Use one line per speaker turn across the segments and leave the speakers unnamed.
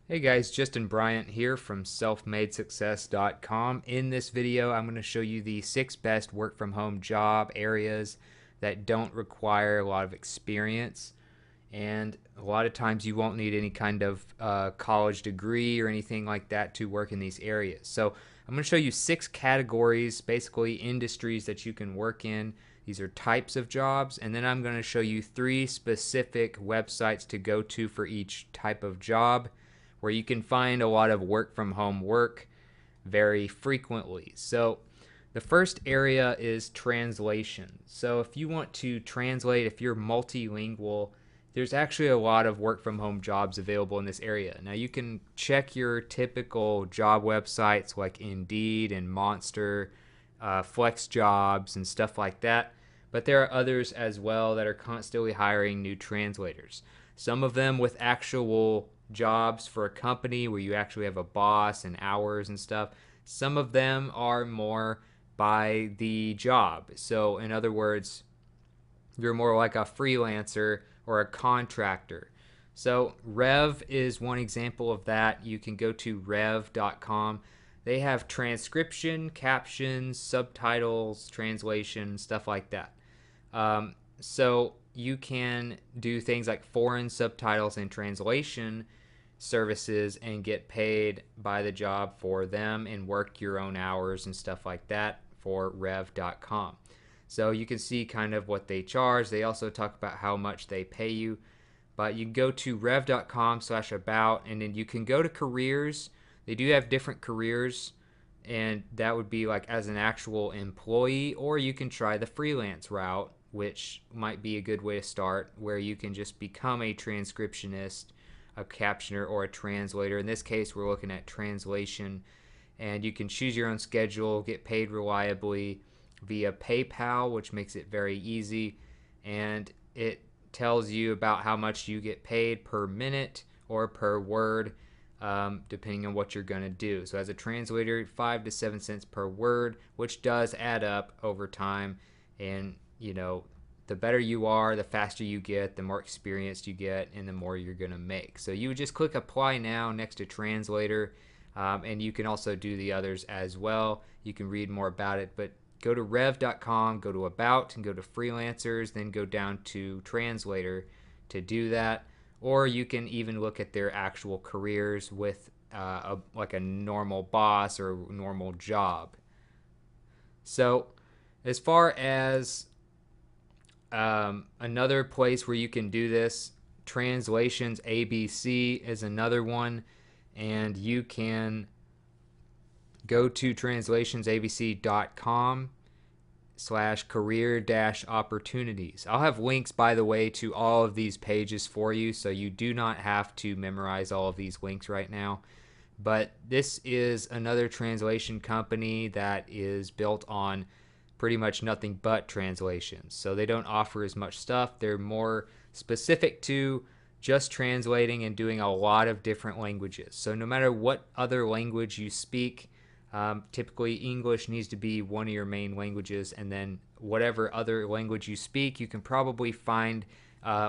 Hey guys, Justin Bryant here from selfmadesuccess.com. In this video, I'm going to show you the 6 best work from home job areas that don't require a lot of experience. And a lot of times you won't need any kind of college degree or anything like that to work in these areas. So I'm going to show you 6 categories, basically industries that you can work in. These are types of jobs. And then I'm going to show you 3 specific websites to go to for each type of job where you can find a lot of work from home work very frequently. So the first area is translation. So if you want to translate, if you're multilingual, there's actually a lot of work from home jobs available in this area. Now you can check your typical job websites like Indeed and Monster, Flex Jobs, and stuff like that. But there are others as well that are constantly hiring new translators. Some of them with actual jobs for a company where you actually have a boss and hours and stuff. Some of them are more by the job. So, in other words, you're more like a freelancer or a contractor. So, Rev is one example of that. You can go to rev.com. They have transcription, captions, subtitles, translation, stuff like that. So you can do things like foreign subtitles and translation services and get paid by the job for them and work your own hours and stuff like that for rev.com. So you can see kind of what they charge. They also talk about how much they pay you. But you can go to rev.com/about and then you can go to careers. They do have different careers, and that would be like as an actual employee, or you can try the freelance route, which might be a good way to start, where you can just become a transcriptionist, a captioner, or a translator. In this case, we're looking at translation, and you can choose your own schedule, get paid reliably via PayPal, which makes it very easy, and it tells you about how much you get paid per minute or per word, depending on what you're going to do. So, as a translator, 5 to 7 cents per word, which does add up over time. And, the better you are, the faster you get, the more experienced you get, and the more you're going to make. So, you would just click apply now next to translator, and you can also do the others as well. You can read more about it, but go to rev.com, go to about, and go to freelancers, then go down to translator to do that. Or you can even look at their actual careers with like a normal boss or a normal job. So, as far as another place where you can do this, Translations ABC is another one, and you can go to translationsabc.com/career opportunities. I'll have links, by the way, to all of these pages for you, so you do not have to memorize all of these links right now. But this is another translation company that is built on pretty much nothing but translations. So they don't offer as much stuff. They're more specific to just translating and doing a lot of different languages. So no matter what other language you speak, typically English needs to be one of your main languages, and then whatever other language you speak, you can probably find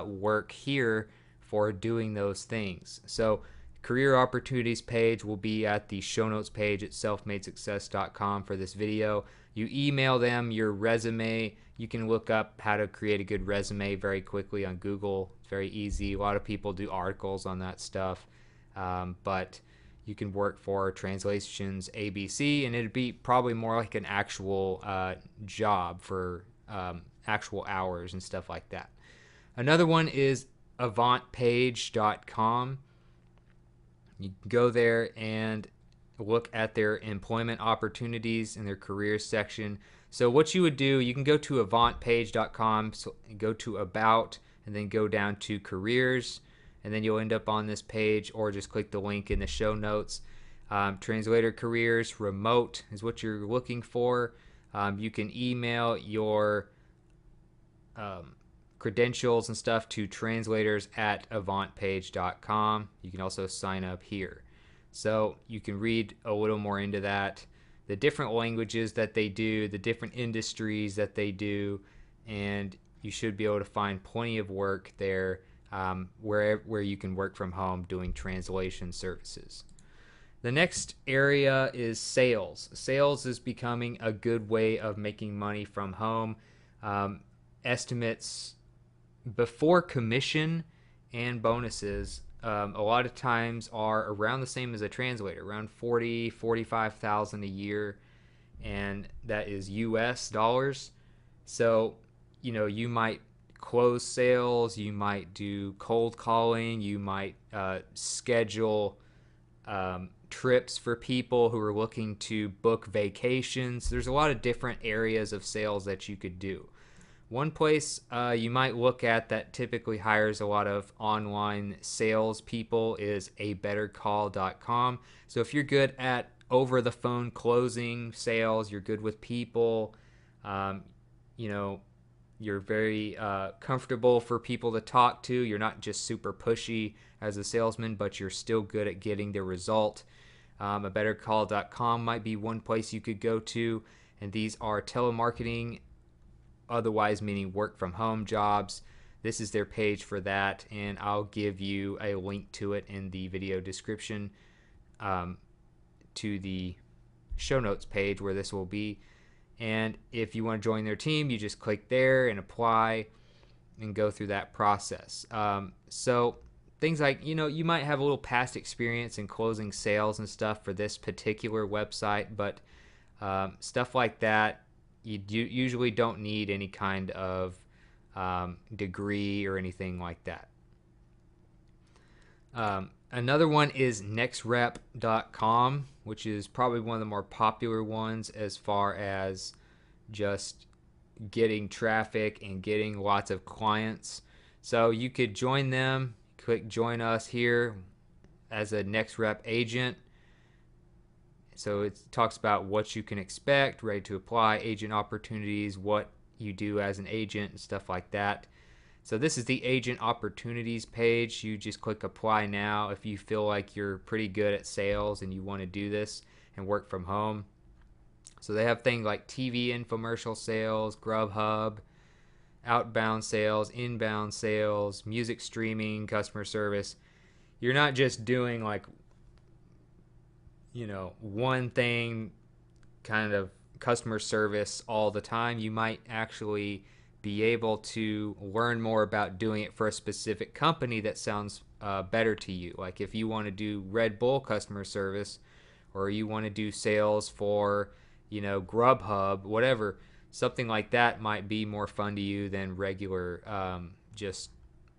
work here for doing those things. So career opportunities page will be at the show notes page at selfmadesuccess.com for this video. You email them your resume. You can look up how to create a good resume very quickly on Google. It's very easy. A lot of people do articles on that stuff, but you can work for Translations ABC, and it'd be probably more like an actual job for actual hours and stuff like that. Another one is avantpage.com. You can go there and look at their employment opportunities in their careers section. So what you would do, you can go to avantpage.com, so go to about, and then go down to careers, and then you'll end up on this page, or just click the link in the show notes. Translator careers, remote is what you're looking for. You can email your credentials and stuff to translators@avantpage.com. You can also sign up here. So you can read a little more into that, the different languages that they do, the different industries that they do, and you should be able to find plenty of work there where you can work from home doing translation services. The next area is sales. Sales is becoming a good way of making money from home. Estimates before commission and bonuses a lot of times are around the same as a translator, around 45,000 a year, and that is US dollars. So, you might close sales, you might do cold calling, you might schedule trips for people who are looking to book vacations. There's a lot of different areas of sales that you could do. One place you might look at that typically hires a lot of online sales people is abettercall.com. So if you're good at over the phone closing sales, you're good with people, you know, you're very comfortable for people to talk to. You're not just super pushy as a salesman, but you're still good at getting the result. Abettercall.com might be one place you could go to, and these are telemarketing, otherwise meaning work from home jobs. This is their page for that, and I'll give you a link to it in the video description, to the show notes page where this will be. And if you want to join their team, you just click there and apply and go through that process. So things like, you might have a little past experience in closing sales and stuff for this particular website, but stuff like that, you usually don't need any kind of degree or anything like that. Another one is nextrep.com, which is probably one of the more popular ones as far as just getting traffic and getting lots of clients. So you could join them, click join us here as a NextRep agent. So it talks about what you can expect, ready to apply, agent opportunities, what you do as an agent, and stuff like that. So this is the agent opportunities page. You just click apply now if you feel like you're pretty good at sales and you want to do this and work from home. So they have things like TV infomercial sales, Grubhub, outbound sales, inbound sales, music streaming, customer service. You're not just doing like, one thing, kind of customer service all the time. You might actually be able to learn more about doing it for a specific company that sounds better to you. Like if you want to do Red Bull customer service, or you want to do sales for, Grubhub, whatever, something like that might be more fun to you than regular just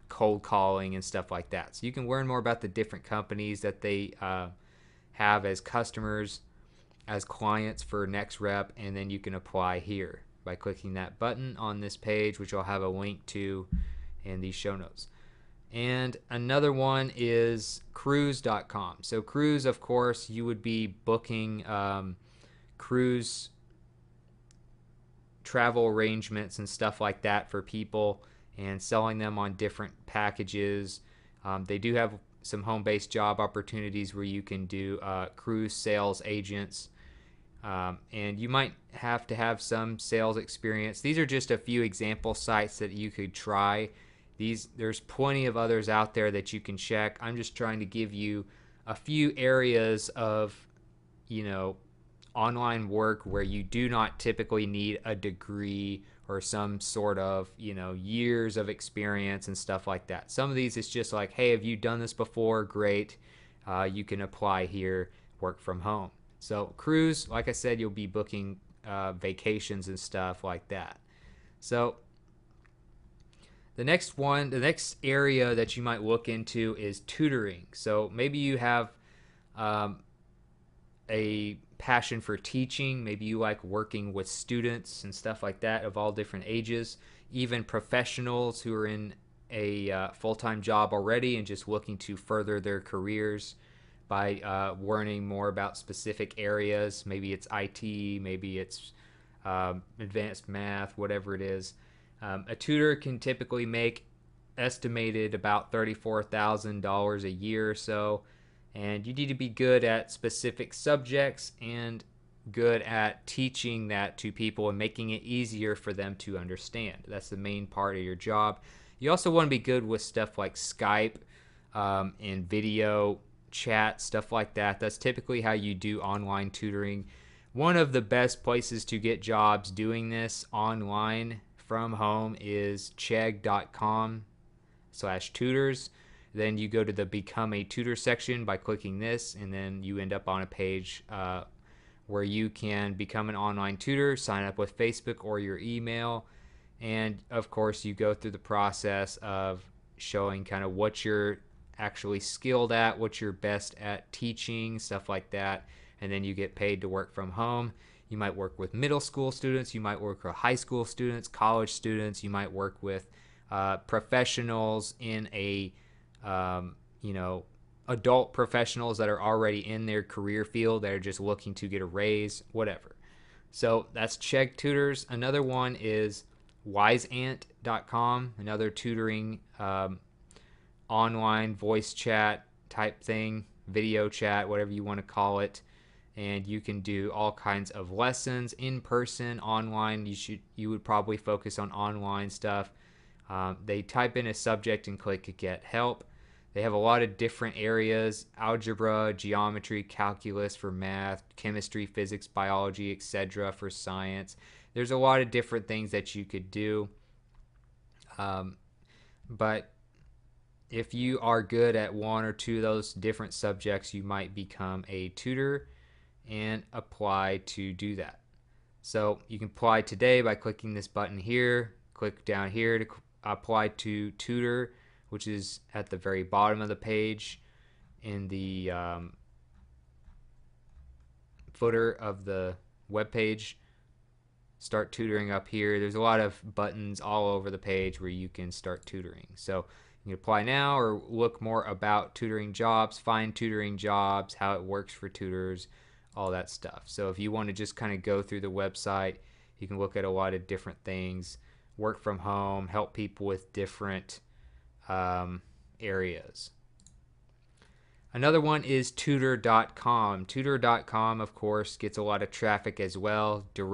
cold calling and stuff like that. So you can learn more about the different companies that they have as customers, as clients for NextRep, and then you can apply here by clicking that button on this page, which I'll have a link to in these show notes. And another one is cruise.com. So cruise, of course, you would be booking cruise travel arrangements and stuff like that for people and selling them on different packages. They do have some home-based job opportunities where you can do cruise sales agents. And you might have to have some sales experience. These are just a few example sites that you could try. There's plenty of others out there that you can check. I'm just trying to give you a few areas of, online work where you do not typically need a degree or some sort of, years of experience and stuff like that. Some of these it's just like, hey, have you done this before? Great. You can apply here, work from home. So cruise, like I said, you'll be booking vacations and stuff like that. So the next area that you might look into is tutoring. So maybe you have a passion for teaching. Maybe you like working with students and stuff like that of all different ages, even professionals who are in a full-time job already and just looking to further their careers by learning more about specific areas. Maybe it's IT, maybe it's advanced math, whatever it is. A tutor can typically make estimated about $34,000 a year or so, and you need to be good at specific subjects and good at teaching that to people and making it easier for them to understand. That's the main part of your job. You also want to be good with stuff like Skype and video chat, stuff like that. That's typically how you do online tutoring. One of the best places to get jobs doing this online from home is chegg.com/tutors. Then you go to the Become a Tutor section by clicking this, and then you end up on a page where you can become an online tutor, sign up with Facebook or your email, and of course you go through the process of showing kind of what you're actually skilled at, what you're best at teaching, stuff like that, and then you get paid to work from home. You might work with middle school students, you might work with high school students, college students, you might work with professionals in a adult professionals that are already in their career field that are just looking to get a raise, whatever. So that's Chegg Tutors. Another one is wiseant.com, another tutoring online voice chat type thing, video chat, whatever you want to call it. And you can do all kinds of lessons in person, online. You would probably focus on online stuff. They type in a subject and click get help. They have a lot of different areas: algebra, geometry, calculus for math, chemistry, physics, biology, etc. for science. There's a lot of different things that you could do. But if you are good at one or two of those different subjects, you might become a tutor and apply to do that. So you can apply today by clicking this button here. Click down here to apply to tutor, which is at the very bottom of the page in the footer of the web page. Start tutoring up here. There's a lot of buttons all over the page where you can start tutoring. So you can apply now or look more about tutoring jobs, find tutoring jobs, how it works for tutors, all that stuff. So if you want to just kind of go through the website, you can look at a lot of different things, work from home, help people with different areas. Another one is tutor.com. Tutor.com, of course, gets a lot of traffic as well. They're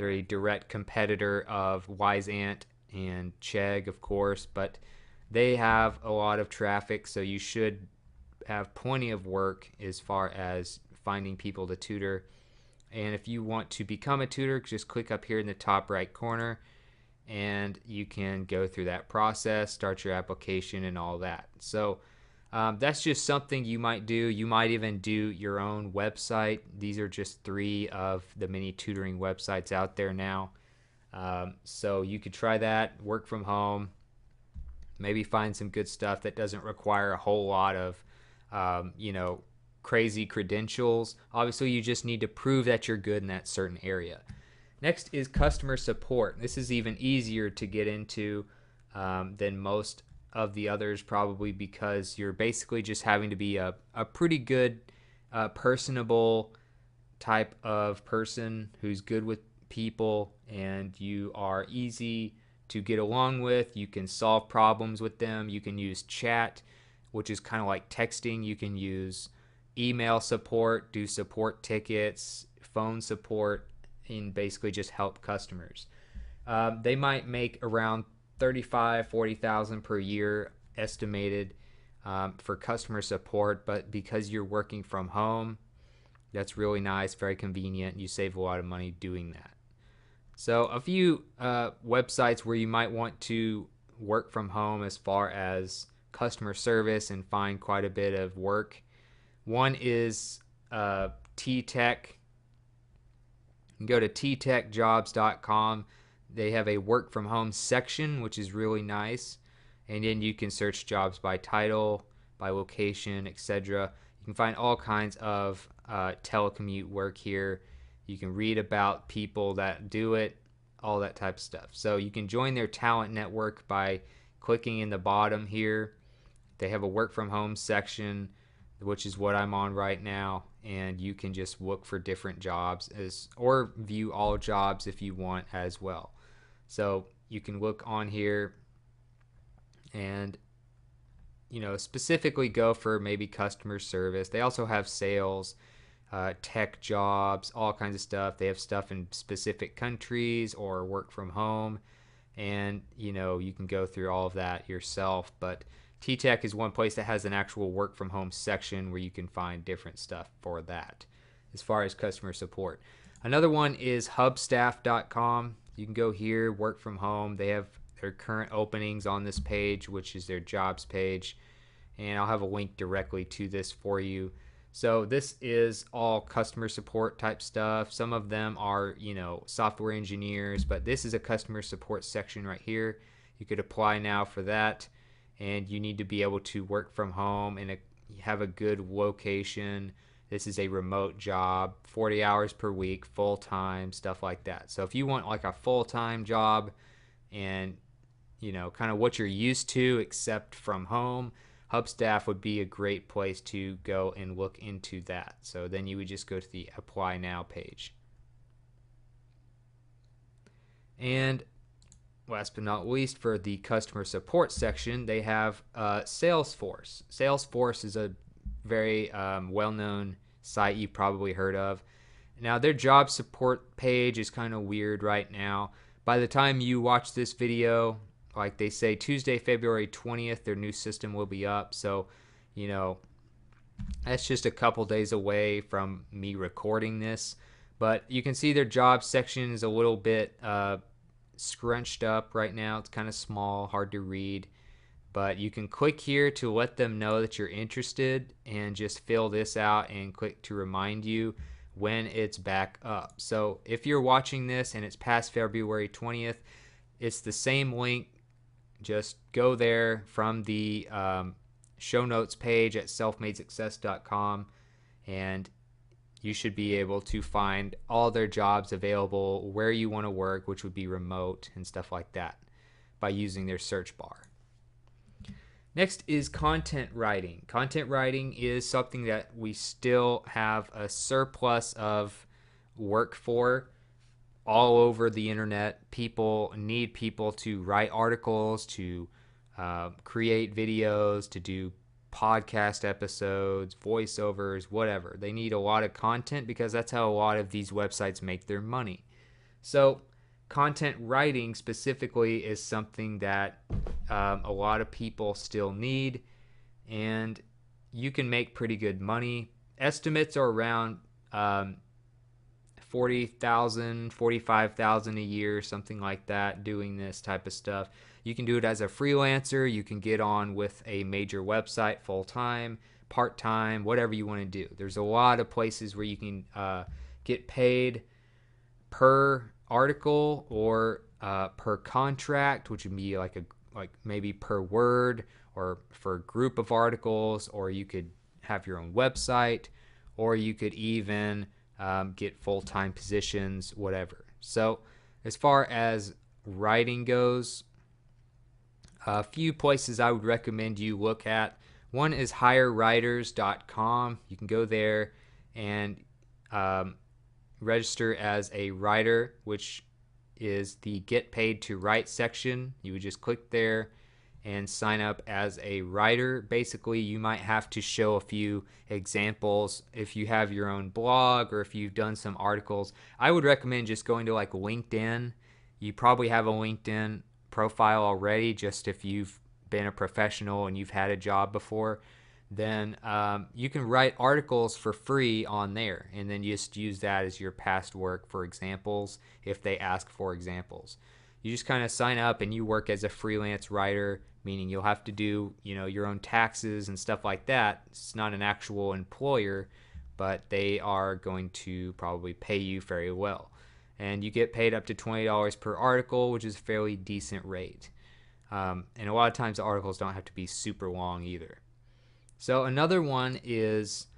a direct competitor of Wiseant and Chegg, of course, but they have a lot of traffic, so you should have plenty of work as far as finding people to tutor. And if you want to become a tutor, just click up here in the top right corner and you can go through that process, start your application and all that. So that's just something you might do. You might even do your own website. These are just 3 of the many tutoring websites out there now. So you could try that, work from home, maybe find some good stuff that doesn't require a whole lot of crazy credentials. Obviously, you just need to prove that you're good in that certain area. Next is customer support. This is even easier to get into than most of the others, probably because you're basically just having to be a pretty good, personable type of person who's good with people, and you are easy to get along with. You can solve problems with them. You can use chat, which is kind of like texting. You can use email support, do support tickets, phone support, and basically just help customers. They might make around $35,000-$40,000 per year estimated for customer support, but because you're working from home, that's really nice, very convenient. You save a lot of money doing that. So a few websites where you might want to work from home as far as customer service and find quite a bit of work. One is T-Tech. You can go to ttechjobs.com. They have a work from home section, which is really nice. And then you can search jobs by title, by location, etc. You can find all kinds of telecommute work here. You can read about people that do it, all that type of stuff. So you can join their talent network by clicking in the bottom here. They have a work from home section, which is what I'm on right now, and you can just look for different jobs or view all jobs if you want as well. So you can look on here and specifically go for maybe customer service. They also have sales, tech jobs, all kinds of stuff. They have stuff in specific countries or work from home, and you can go through all of that yourself. But T-Tech is one place that has an actual work from home section where you can find different stuff for that as far as customer support. Another one is hubstaff.com. You can go here, work from home. They have their current openings on this page, which is their jobs page, and I'll have a link directly to this for you. So this is all customer support type stuff. Some of them are, software engineers, but this is a customer support section right here. You could apply now for that, and you need to be able to work from home and have a good location. This is a remote job, 40 hours per week, full-time, stuff like that. So if you want like a full-time job and, kind of what you're used to except from home, Hubstaff would be a great place to go and look into that. So then you would just go to the Apply Now page. And last but not least, for the customer support section, they have Salesforce. Salesforce is a very well-known site you've probably heard of. Now, their job support page is kind of weird right now. By the time you watch this video, like they say, Tuesday, February 20th, their new system will be up. So, that's just a couple days away from me recording this. But you can see their job section is a little bit scrunched up right now. It's kind of small, hard to read. But you can click here to let them know that you're interested and just fill this out and click to remind you when it's back up. So if you're watching this and it's past February 20th, it's the same link. Just go there from the show notes page at selfmadesuccess.com, and you should be able to find all their jobs available where you want to work, which would be remote and stuff like that, by using their search bar. Next is content writing. Content writing is something that we still have a surplus of work for all over the internet. People need people to write articles, to create videos, to do podcast episodes, voiceovers, whatever. They need a lot of content because that's how a lot of these websites make their money. So content writing specifically is something that a lot of people still need, and you can make pretty good money. Estimates are around $40,000, $45,000 a year, something like that, doing this type of stuff. You can do it as a freelancer. You can get on with a major website full-time, part-time, whatever you want to do. There's a lot of places where you can get paid per article or per contract, which would be like maybe per word or for a group of articles, or you could have your own website, or you could even get full-time positions, whatever. So as far as writing goes, a few places I would recommend you look at. One is hirewriters.com. You can go there and register as a writer, which is the Get Paid to Write section. You would just click there and sign up as a writer. Basically, you might have to show a few examples if you have your own blog or if you've done some articles. I would recommend just going to like LinkedIn. You probably have a LinkedIn profile already, just if you've been a professional and you've had a job before. Then you can write articles for free on there, and then just use that as your past work for examples if they ask for examples. You just kind of sign up and you work as a freelance writer, meaning you'll have to do your own taxes and stuff like that. It's not an actual employer, but they are going to probably pay you very well. And you get paid up to $20 per article, which is a fairly decent rate. And a lot of times the articles don't have to be super long either. So another one is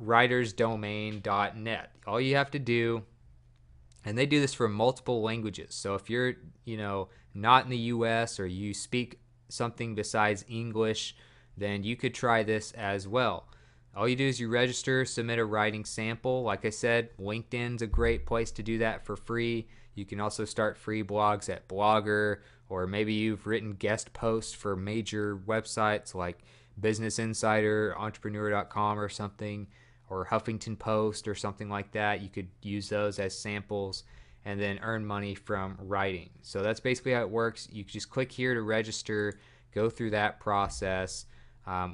writersdomain.net. All you have to do, and they do this for multiple languages. So if you're, not in the US or you speak something besides English, then you could try this as well. All you do is you register, submit a writing sample. Like I said, LinkedIn's a great place to do that for free. You can also start free blogs at Blogger, or maybe you've written guest posts for major websites like Business Insider, Entrepreneur.com or something, or Huffington Post or something like that. You could use those as samples and then earn money from writing. So that's basically how it works. You just click here to register, go through that process,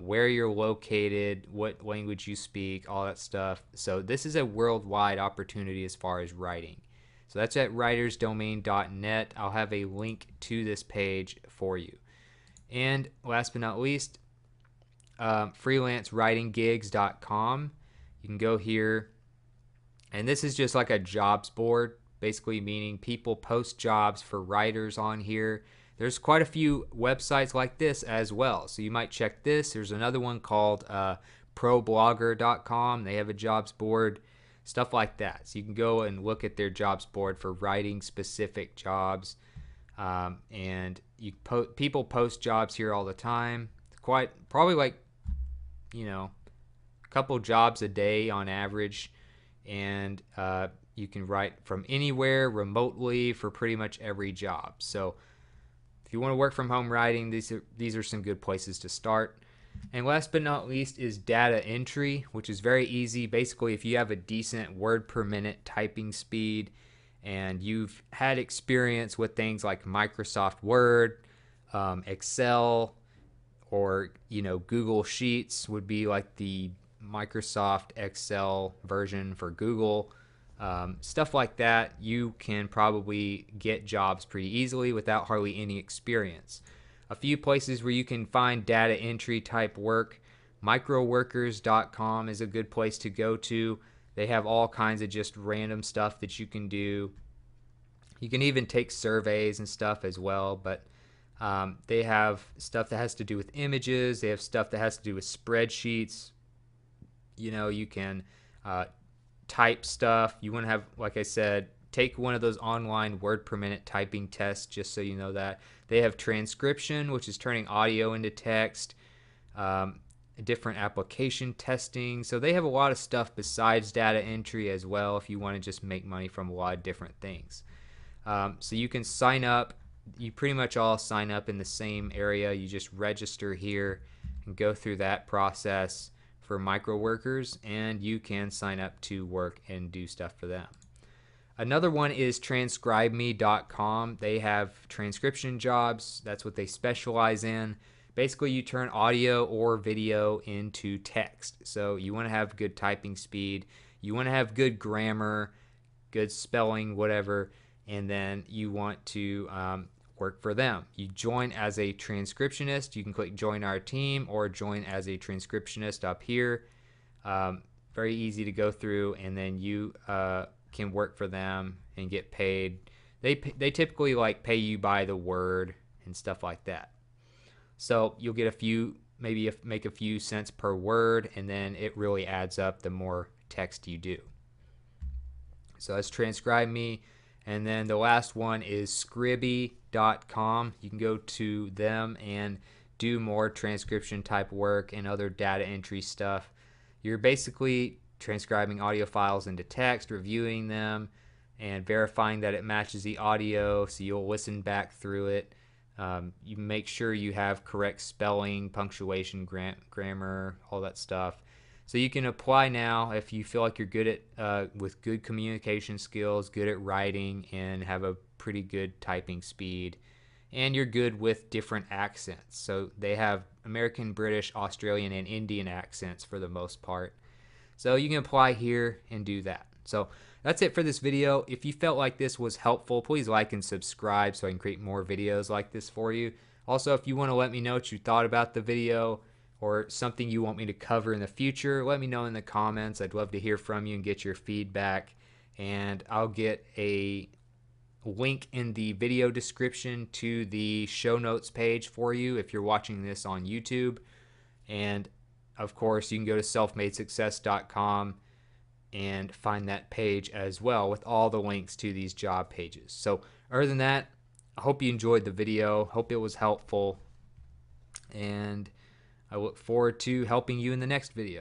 where you're located, what language you speak, all that stuff. So this is a worldwide opportunity as far as writing. So that's at writersdomain.net. I'll have a link to this page for you. And last but not least, freelancewritinggigs.com. You can go here, and this is just like a jobs board, basically meaning people post jobs for writers on here. There's quite a few websites like this as well, so you might check this. There's another one called problogger.com. They have a jobs board, stuff like that. So you can go and look at their jobs board for writing specific jobs, and people post jobs here all the time. Probably like, a couple jobs a day on average, and you can write from anywhere remotely for pretty much every job. So if you want to work from home writing, these are some good places to start. And last but not least is data entry, which is very easy. Basically, if you have a decent word per minute typing speed and you've had experience with things like Microsoft Word, Excel, or Google Sheets would be like the Microsoft Excel version for Google, stuff like that, you can probably get jobs pretty easily without hardly any experience. A few places where you can find data entry type work: microworkers.com is a good place to go to. They have all kinds of just random stuff that you can do. You can even take surveys and stuff as well, but they have stuff that has to do with images. They have stuff that has to do with spreadsheets. You can type stuff. You want to have, like I said, take one of those online word per minute typing tests, just so you know that. They have transcription, which is turning audio into text, different application testing. So they have a lot of stuff besides data entry as well if you want to just make money from a lot of different things. So you can sign up. You pretty much all sign up in the same area. You just register here and go through that process for microworkers, and you can sign up to work and do stuff for them. Another one is transcribeme.com. They have transcription jobs. That's what they specialize in. Basically, you turn audio or video into text. So you want to have good typing speed. You want to have good grammar, good spelling, whatever, and then you want to work for them. You join as a transcriptionist. You can click join our team or join as a transcriptionist up here. Very easy to go through, and then you can work for them and get paid. They typically pay you by the word and stuff like that. So you'll get make a few cents per word, and then it really adds up the more text you do. So that's Transcribe Me. And then the last one is Scribie.com. You can go to them and do more transcription type work and other data entry stuff. You're basically transcribing audio files into text, reviewing them, and verifying that it matches the audio. So you'll listen back through it. You make sure you have correct spelling, punctuation, grammar, all that stuff. So you can apply now if you feel like you're good at with good communication skills, good at writing, and have a pretty good typing speed, and you're good with different accents. So they have American, British, Australian, and Indian accents for the most part. So you can apply here and do that. So that's it for this video. If you felt like this was helpful, please like and subscribe so I can create more videos like this for you. Also, if you want to let me know what you thought about the video or something you want me to cover in the future, let me know in the comments. I'd love to hear from you and get your feedback. And I'll get a link in the video description to the show notes page for you if you're watching this on YouTube. And of course, you can go to selfmadesuccess.com and find that page as well with all the links to these job pages. So other than that, I hope you enjoyed the video. Hope it was helpful. And I look forward to helping you in the next video.